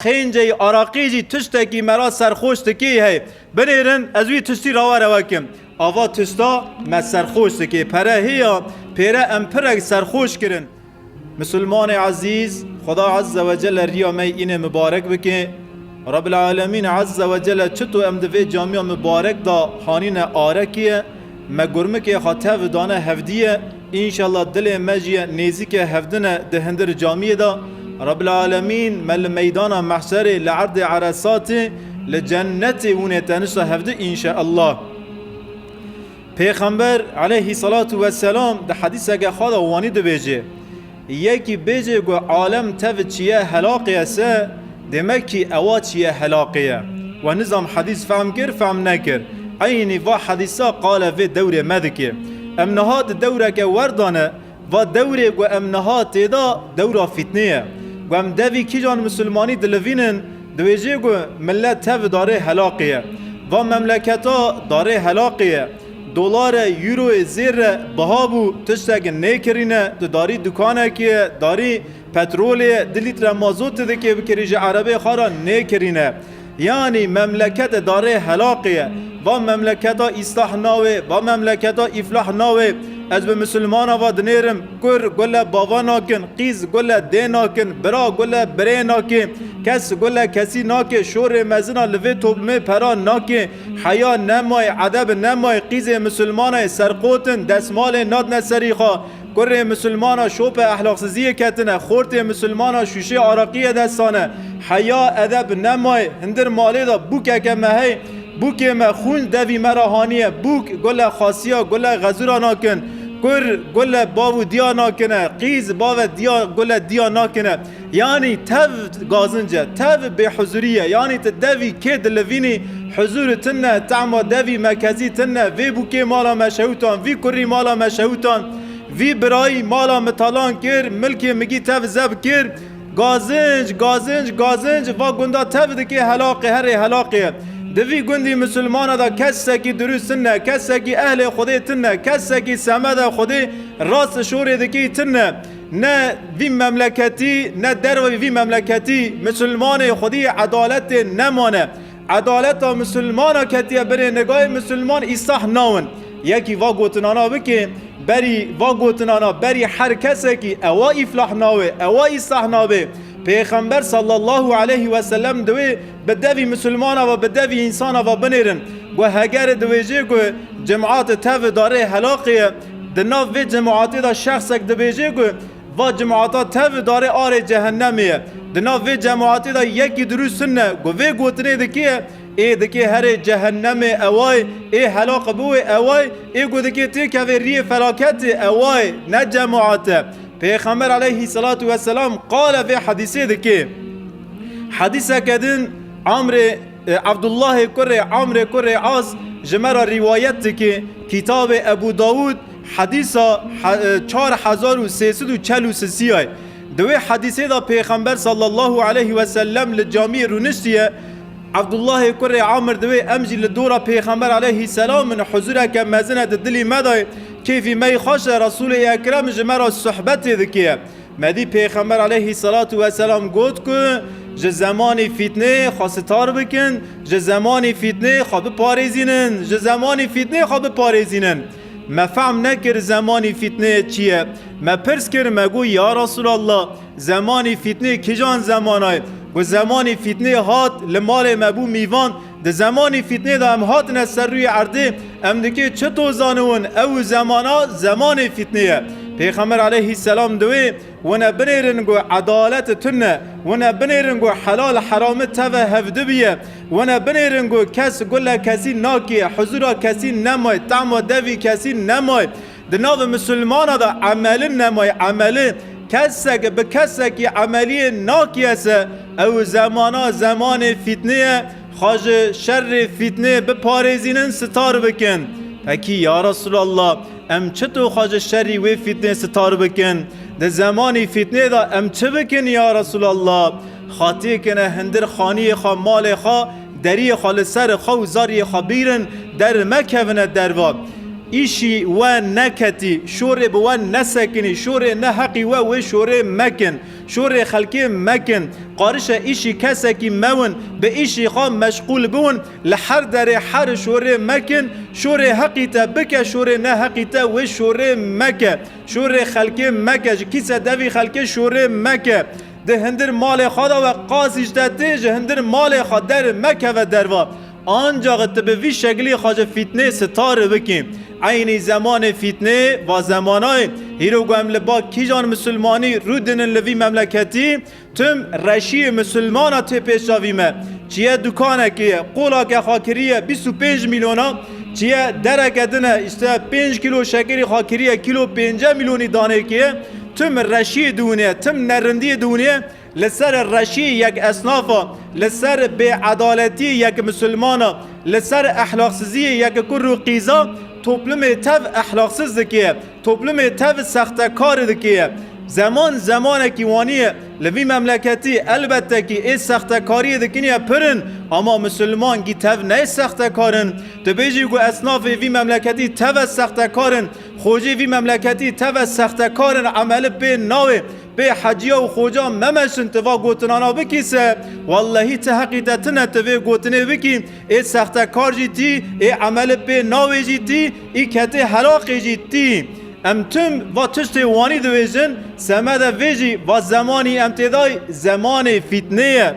خنجی عراقی تشتکی مرا سرخوش تکی ہے بنیرن ازوی تشتی راوار وکم آوا تشتا ما سرخوش تکی پره هیا پیره امپرک سرخوش کرن. مسلمان عزیز خدا عز و جل ریا می این مبارک بکن. رب العالمین عز و جل چطور امدوی جامعه مبارک دا حانین آرکیه مگرمه که خاطف دانه هفدیه انشالله دل مجیه نیزی که هفدنه دهندر جامعه دا رب العالمین مل میدان محشر لعرض عرصات لجنت ونتنش هفده انشاءالله. پیغمبر علیه صلاة و سلام ده حدیث اگه خدا وانی ده بیجه یکی بیجه گو عالم تف چیه هلاقیه سه دمکی اوا چیه هلاقیه و نظام حدیث فهم کر فهم نکر عینی و حدیثا قال في دوره مدکه امنهات دوره که وردانه و دوره گو امنهات تیدا دوره فتنه و ام دوی کی جان مسلمانی دلوینن دویجه گو ملت تف داره هلاقیه و مملکتا داره هلاقیه دلار یورو زیر بهابو تشتگ نیکرینه داری دکانه که داری پترول دلیتر مازوت ده که بکریج عربی خارا نیکرینه یعنی مملکت داره هلاقیه و مملکت اصلاح ناوه و مملکت افلاح ناوه از به مسلمان آواد نیرم گر گل باوا ناکن قیز گل دی ناکن برا گل بره ناکن کس گل کسی ناکن شور مزنا لوی توبمه پرا ناکن حیا نمای عدب نمای قیز مسلمان سرقوتن دستمال ناد نسریخا گر مسلمان شوپ احلاق سزیه کتنه خورت مسلمان شوشه عراقی دستانه حیا ادب نمای هندر مالی دا بوکه که مهی بوک ما خون دوی مراهانیه بوک گل خاصیا گل غزورا ناکن گل باو دیا ناکنه قیز باو دیا گل دیا ناکنه یعنی تف گازنجه تف به حضوریه یعنی تدوی که دلوینی حضور تنه تعما دوی مرکزی تنه وی بوکی مالا مشهوتان وی کری مالا مشهوتان وی برای مالا مطالان کر ملکی مگی تف زب کر گازنج و گنده تف دکی حلاقه هر حلاقه دوی گندی مسلمان دا کسی که درست نه کسی که اهل خودی تنه کسی که سمد خودی راست شوری دکی تنه نه وی مملکتی نه در وی مملکتی مسلمان خودی عدالت نمانه عدالت مسلمان کتیه بره نگاه مسلمان اصلاح ناون یکی وا گوتنانا بکی بری وا گوتنانا بری هر کسی که اوا افلاح ناوه اوا اصلاح ناوه پیغمبر صلی الله علیه و سلم دوی بدوی مسلمانا و بدوی انسانا و بنیرن و هگر دویجه گو جماعت تف داره حلاقیه دناف وی جماعتی دا شخصک دویجه گو و جماعتا تف داره آر جهنمیه دناف وی جماعتی دا یکی دروس سنه گو وی گوتنه دکیه ای دکی هر جهنم اوای ای حلاق بوی اوای ای گو دکی تیکه وی ری فلاکت اوای نه جماعته پیغمبر علیه الصلاة والسلام قال في حدیثه دکی حدیثه کدن عبدالله کره عمر کره عاص جمرا روایت دکی کتاب ابو داود حدیثه 4343 دوی حدیثه دا پیغمبر صلی الله علیه و سلم لجامع رونشتیه عبدالله کره عمر دوی امجی لدورا پیغمبر علیه السلام من حضوره که مزنه دلی مدای کیفی می خوش رسول اکرم جمرا صحبت دکیه مدی پیغمبر علیه الصلاة والسلام گفت که ج زمان فتنه خواستار بکن ج زمان فتنه خواب پارزینن ج زمان فتنه خواب پارزینن ما فهم نکر زمان فتنه چیه ما پرس کر مگو یا رسول الله زمان فتنه کجان زمانای و زمان فتنه هات لمال مبو میوان ده زمان فتنه ده هم هات نسر روی عرده ام دکی چطور زانون او زمانا زمان فتنه پیغمبر علیه السلام دوی و نبنیرنگو عدالت تنه و نبنیرنگو حلال حرام تفه هفده بیه و نبنیرنگو کس گل کسی ناکیه حضور کسی نمای تعما دوی کسی نمای ده ناو مسلمان ده عمل نمای عمل کسک به کسکی عملی ناکیسه او زمانا زمان فتنه خواج شر فتنه به پارزینن ستار بکن پکی یا رسول الله ام چطور خواج شری و فتنه ستار بکن ده زمان فتنه دا ام چه بکن یا رسول الله خاطی کنه هندر خانی خوا مال خوا دری خال سر خوا و زاری خوا بیرن در مکونه درواب ایشی و نکتی شوره بو نسکنی شوره نه حقی و شوره مکن شور خلکی مکن قارش ایشی کسکی مون به ایشی خواه مشغول بون لحر در حر شور مکن شور حقیتا بکه شور نه حقیتا و شور مکه شور خلکی مکه کیسه دوی خلکی شور مکه ده هندر مال خدا و قاسیش ده هندر مال خدا در مکه و دروا آنجا قد به وی شکلی خواجه فتنه ستاره بکیم عینی زمان فتنه و زمانای هیرو گوهم لبا کی جان مسلمانی رو دنن لوی مملکتی تم رشی مسلمانا تی پیشاویمه چیه دکانه که قولا که خاکریه 25 میلیونا چیه درکه دنه işte 5 کیلو شکری خاکریه کیلو 5 میلیونی دانه که تم رشی دونه تم نرندی دونه لسر رشی یک اصنافا لسر بیعدالتی یک مسلمانا لسر اخلاقسزی یک کرو قیزا توپلم تف اخلاقسز دکیه توپلم تف سختکار دکیه زمان کی وانیه لوی مملکتی البته کی ای سختکاری دکنیه پرن اما مسلمان کی تف نه سختکارن تو بیجی گو اصناف وی مملکتی تف سختکارن خوجی وی مملکتی تف سختکارن عمل به ناوه به حجیا و خوجا ممشن توا گوتنانا بکیسه والله ته حقیقتنا توا گوتنه بکی ای سختکار جیتی ای عمل به ناوه جیتی ای کته حلاق جیتی ام تم و تشت وانی دویجن سمد ویجی و زمانی امتدای زمان فتنه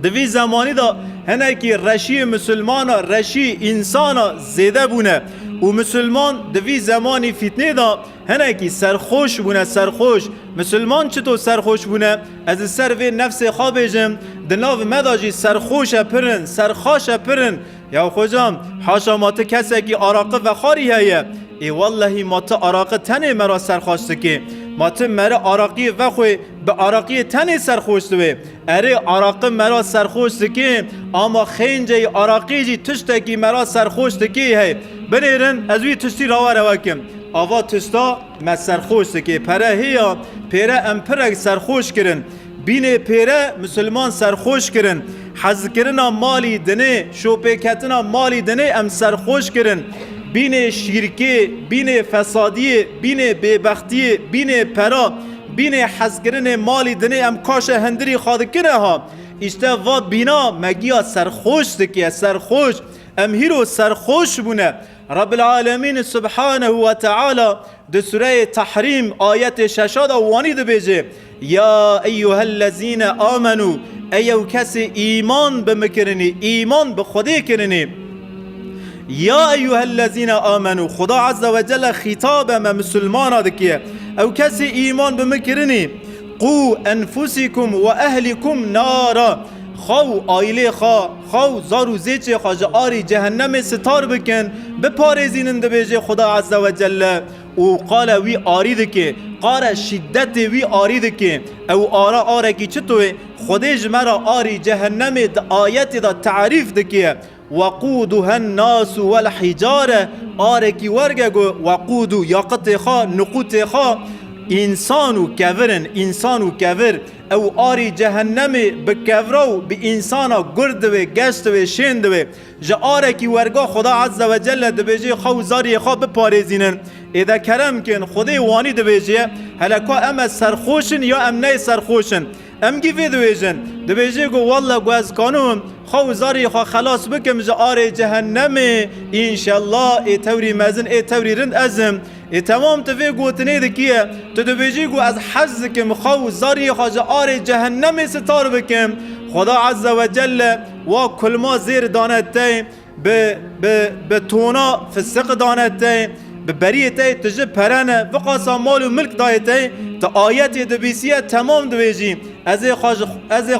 دوی زمانی دا هنه که رشی مسلمان رشی انسان زیده بونه و مسلمان دوی زمانی فتنه دا هنه که سرخوش بونه سرخوش مسلمان چطور سرخوش بونه از سر وی نفس خوابیجم دناو مداجی سرخوش پرن سرخاش پرن یا خوشم حاشا ما کسی که آراقه و خاری هیه ای والله ما تا آراقه تنه مرا سرخوشته که ما تا مرا آراقی و خوی به آراقی تنه سرخوشته وی اره آراقه مرا سرخوشته که اما خینجه آراقی جی تشته که مرا سرخوشته که هی بنیرن از وی تشتی راوه رواکم آوا تشتا ما سرخوشته که پره هیا پیره ام پرک سرخوش کرن بینه پیره مسلمان سرخوش کرن حز کرنا مالی دنه شوپه کتنا مالی دنه ام سرخوش کرن بین شرکی بین فسادی بین ببختی بین پرا بین حسگرن مالی دنه ام کاش هندری خواهد کنه ها اشته و بینا مگیا سرخوش دکیه سرخوش ام هیرو سرخوش بونه رب العالمین سبحانه و تعالی ده سوره تحریم آیت ششاد وانی ده بیجه یا ایوها الذین آمنو ایو کسی ایمان بمکرنی ایمان به خودی کرنی یا ایها الذین آمنو خدا عز و جل خطاب ما مسلمان دکیه او کسی ایمان بمکرنی قو انفسکم و اهلکم نارا خو آیله خو زارو زیچه خواج آری جهنم ستار بکن بپارزیننده بیجه خدا عز و جل او قال وی آریده که قال شدت وی آریده که او آره کی چطوه خودش مرا آری جهنم آیت دا تعریف دکیه وقودها الناس والحجاره آرکی ورگو وقودو یاقت خوا نقوت خوا انسانو کور او آری جهنم بکورو به انسانا گرد و گشت و شند و جا آرکی ورگا خدا عز و جل دبیجی خو زاری خوا بپارزینن اذا کرم کن خدا وانی دبیجی هلکا ام سرخوشن یا ام نه سرخوشن ام گیوی دویجن دبیجی گو والله گو از کانون خو زاری خوا خلاص بکم جا آر جهنم انشالله ای توری مزن ای توری رند ازم ای تمام تفی گوتنه دکیه تو دبیجی گو از حز کم خو زاری خوا جا آر جهنم ستار بکم خدا عز و جل و کل ما زیر دانته به تونا فسق دانته ببریته تجه پرانه وقاسا مال و ملک دایته تا آیت دبیسیه تمام دویجی از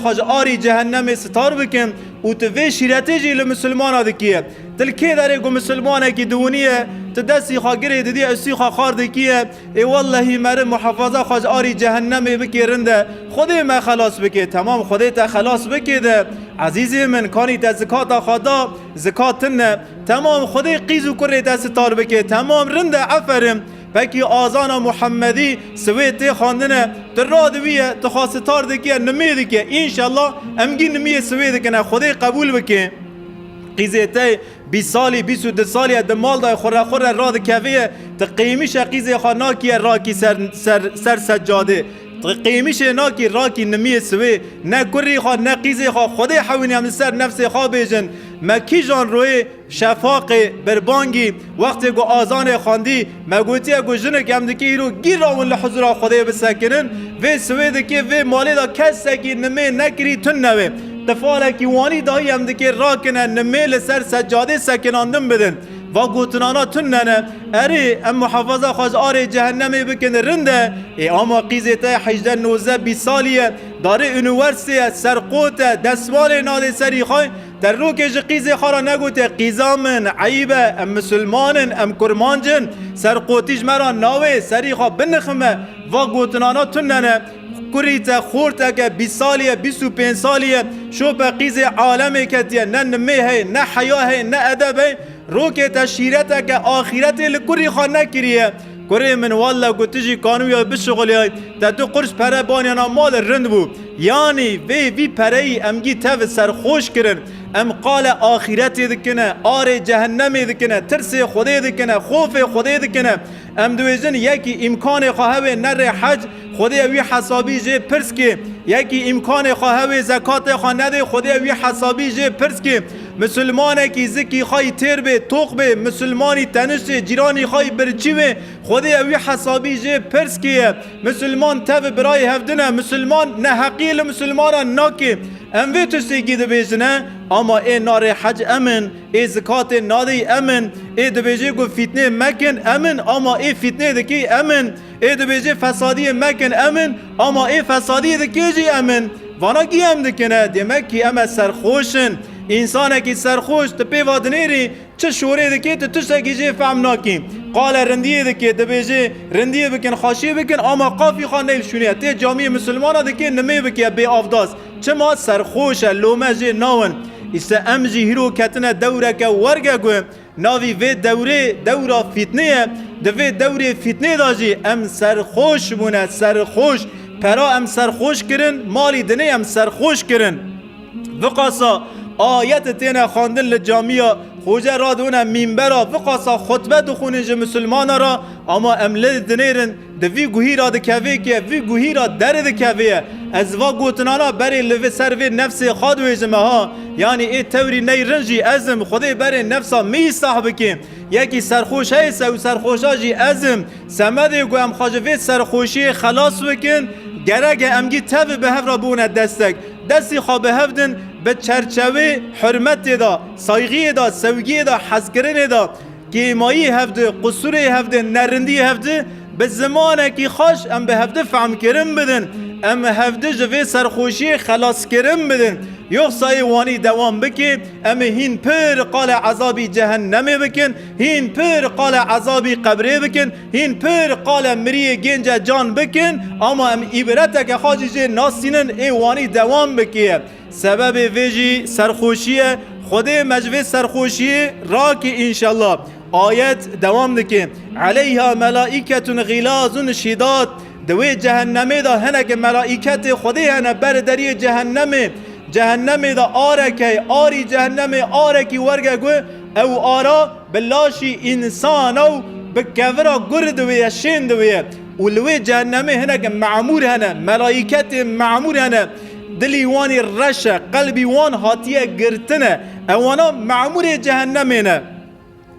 خواج آری جهنم ستار بکن و توی شیرته جی لمسلمان دکیه تلکی داره گو مسلمانه که دونیه تدستی خواه گره دیدی اسی خواه خار دکیه ای والله مره محافظه خواج آری جهنم بکی رنده خودی ما خلاص بکی تمام خودی تا خلاص بکی ده عزیزی من کانی تا زکات خدا زکاتنه تمام خودی قیزو کره تا ستار بکی تمام رنده عفرم بکی آزان محمدی سویت خواندنه در را دویه تخواستار دکیه نمی دکیه انشالله امگی نمی سوی دکنه خودی قبول بکی قیزیته 20 سالی 22 سالی دمال دای خور را دکویه تا قیمیش قیزی خاناکیه را کی سر سجاده قیمیش ناکی راکی نمی سوی نه کری خواه نه قیزی خواه خودی حوینی هم سر نفس خواه بیجن مکی جان روی شفاق بربانگی وقتی گو آزان خواندی مگوتی گو جنک هم دکی ایرو گیر راون لحضور خودی بسکنن و سوی دکی و مالی دا کسی نمی نکری تن نوی تفاله کی وانی دایی هم دکی راکنه نمی لسر سجاده سکناندن بدن و گوتنانا تننه اری ام محافظه خواج آره جهنمی بکن رنده ای اما قیزیت 18-19 سالیه داره انورسیه سرقوته دستمال ناده سری خواه در رو که قیزی خارا نگوته قیزامن عیبه ام مسلمانن ام کرمانجن سرقوتیج مرا ناوه سری خواه بنخمه و گوتنانا تننه کریت خورتا که 20 سالیه 25 سالیه شو به قیز عالمی کتیه نه نمی ہے نه حیا ہے نه ادب ہے رو که تشیرتا که آخرت لکری خواه نکریه کری من والله گوتجی کانوی بشغلی های تا تو قرش پره بانیانا مال رند بو یعنی وی پره ای امگی تف سرخوش کرن ام قال آخرتی دکنه آر جهنمی دکنه ترس خودی دکنه خوف خودی دکنه ام دویزن یکی امکان خواهوه نر حج خودی وی حسابی جه پرس که یکی امکان خواهوه زکات خواه نده خودی وی حسابی جه پرس که مسلمانه کی زکی خواهی تیر به توق به مسلمانی تنش جیرانی خواهی برچی به خودی وی حسابی جه پرس که مسلمان تف برای هفدنه مسلمان نه حقیل مسلمان ناکه ام وی تشتی گیده بیجنه اما ای نار حج امن ای زکات نادی امن ای دبیجه گو فتنه مکن امن اما ای فتنه دکی امن ای دبیجه فسادی مکن امن اما ای فسادی دکی جی امن وانا گی هم دکنه دیمک که اما سرخوشن انسانه که سرخوش تپی وادنیری چه شوره دکی تو تشتگی جی فهم ناکیم قال رندیه دکی دبیجه رندیه بکن خاشی بکن اما قافی خواه نیل شونیه تی جامعه مسلمانه دکی نمی بکی بی آفداز چه ما سرخوشه لومه جی ناون ایسته ام جی هیرو کتنه دوره که ورگه گوه ناوی وی دورا فتنه دوی دوره فتنه داجی ام سرخوش بونه سرخوش پرا ام سرخوش کرن مالی دنه ام سرخوش کرن وقاسا آیت تینه خواندن لجامعه خوجه را دونه منبرا وقاسا خطبه دخونج مسلمان را اما امله دنیرن دوی گوهی را دکوه که وی گوهی را در دکوه از وا گوتنانا بری لوی سروی نفس خاد ویجمه ها یعنی ای توری نی رنجی ازم خودی بری نفسا می صاحب که یکی سرخوش هیسه و سرخوشا جی ازم سمده گو ام خاجوی سرخوشی خلاص وکن گرگ امگی تف به هف را بونه دستی خواب هفدن به چرچوه حرمت دا سایغی دا سوگی دا حسکرین دا که مایی هفده قصور هفده نرندی هفده به زمانه که خوش ام به هفده فهم کرن بدن ام هفده جوه سرخوشی خلاص کرن بدن یخ سای وانی دوام بکی ام هین پر قال عذابی جهنمی بکن هین پر قال عذابی قبری بکن هین پر قال مری گنج جان بکن اما ام عبرته که خاجی جه ناسینن ای وانی دوام بکی سبب ویجی سرخوشیه خود مجوه سرخوشیه را که انشالله آیت دوام دکه علیها ملائکت غلاظ شداد دوی جهنمی دا هنک ملائکت خودی هنه بردری جهنمی دا آرکی آری جهنمی آرکی ورگه گوه او آرا بلاشی انسان او بکورا گردویه شندویه ولوی جهنمی هنک معمور هنه ملائکت معمور هنه دلی وانی رشه قلبی وان هاتیه گرتنه اوانا معمور جهنمی نه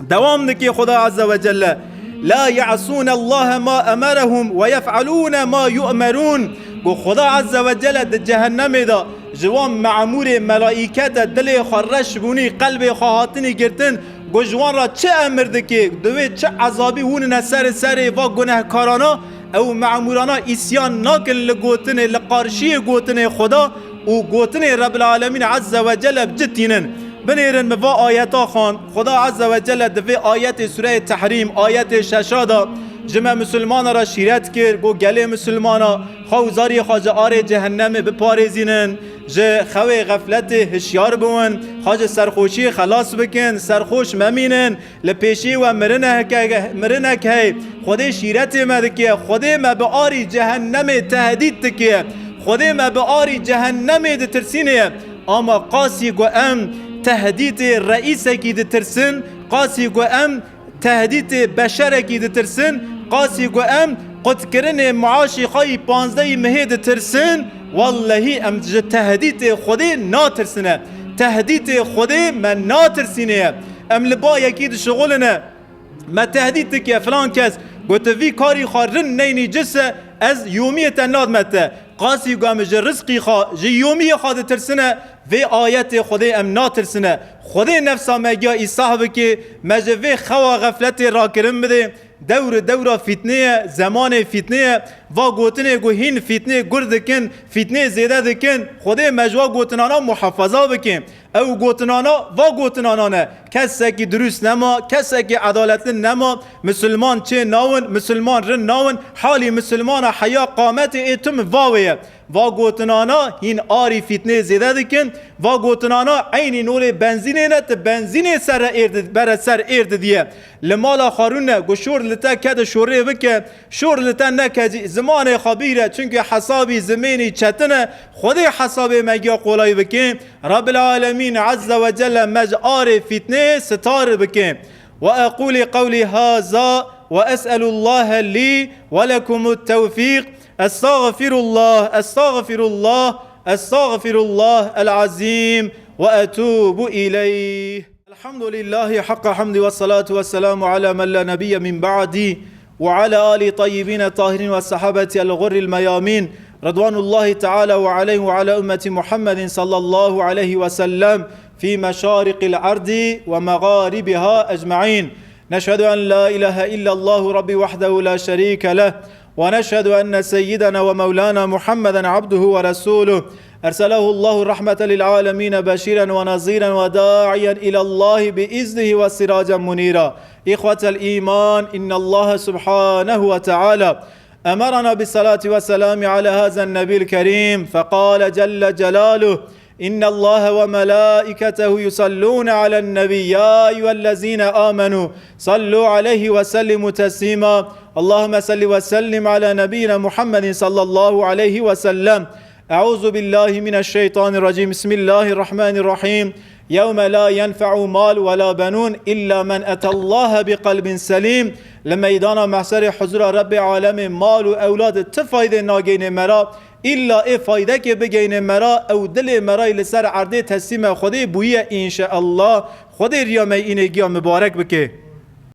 دوام دکی خدا عز و جل لا يعصون الله ما امرهم ويفعلون ما يؤمرون گو خدا عز و جل د جهنم دا جوان معمور ملائکت دل خرش بونی قلب خواهاتنی گرتن گو جوان را چه امر دکی دوی چه عذابی هون سر و گناهکارانا او معمورانا اسیان ناکن لگوتن لقارشی گوتن خدا و گوتن رب العالمین عز و جل بجتینن بنیرن بوا آیتا خان خدا عز و جل دوی آیت سوره تحریم آیت ششادا جمع مسلمان را شیرت کرد گو گله مسلمانا خوزاری خواج آر جهنم بپارزینن جه خوی غفلت هشیار بون خواج سرخوشی خلاص بکن سرخوش ممینن لپیشی و مرنک هی خود شیرت مدکیه خود ما به آری جهنم تهدید تکیه خود ما به آری جهنم دترسینه اما قاسی گو ام تهدید رئیس کی دترسن قاسی گو ام تهدید بشر کی دترسن قاسی گو ام قد کرن معاشی خواهی 15 مهید ترسن والله ام تهدید خودی ناترسنه تهدید خودی من ناترسینه ام لبا یکی شغلنه ما تهدید که فلان کس گوت وی کاری خارن نینی جسه از یومیت نادمته قاسی گام رزقی خوا یومی خود ترسنه و آیت خدای ام ناترسنه خدای نفسا مگیا ای صاحب که مجوه خوا غفلت را کرم بده دور فتنه زمان فتنه و گوتنه گوهین فتنه گردکن فتنه زیده دکن خدای مجوا گوتنانا محافظه بکن او گوتنانا و گوتنانا کسی که درست نما کسی که عدالت نما مسلمان چه ناون مسلمان رن ناون حالی مسلمان حیا قامت ایتم واویه و گوتنانا هین آری فتنه زیده دکن و گوتنانا عین نور بنزینه نت بنزینه سر ارد بر سر ارد دیه لمالا خارونه گو شور لتا کد شوره بکه شور لتا نکه زمان خبیره چونکه حسابی زمینی چتنه خود حساب مگیا قولای بکه رب العالمین عز و جل مج آر فتنه ستار بکه و اقول قولی هذا و اسأل الله لی ولكم التوفیق استغفر الله العظيم وأتوب إليه الحمد لله حق حمد والصلاة والسلام على من لا نبي من بعدي وعلى آل طيبين الطاهرين والصحابة الغر الميامين رضوان الله تعالى وعليه وعلى أمة محمد صلى الله عليه وسلم في مشارق الأرض ومغاربها أجمعين نشهد أن لا إله إلا الله ربي وحده لا شريك له ونشهد أن سيدنا ومولانا محمدا عبده ورسوله أرسله الله رحمة للعالمين بشيرا ونظيرا وداعيا إلى الله بإذنه وسراجا منيرا إخوة الإيمان إن الله سبحانه وتعالى أمرنا بالصلاة والسلام على هذا النبي الكريم فقال جل جلاله إن الله وملائكته يصلون على النبي يا أيها الذين آمنوا صلوا عليه وسلموا تسليما اللهم صل وسلم على نبينا محمد صلى الله عليه وسلم أعوذ بالله من الشيطان الرجيم بسم الله الرحمن الرحيم يوم لا ينفع مال ولا بنون إلا من أتى الله بقلب سليم لما يدانا محسر حضور رب عالم مال و اولاد تفايد ناگين مرا إلا إيه فايدة که بگين مرا او دل مرا لسر عرده تسليم خده بوية إن شاء الله خده ريامي إنه گيا مبارك بكه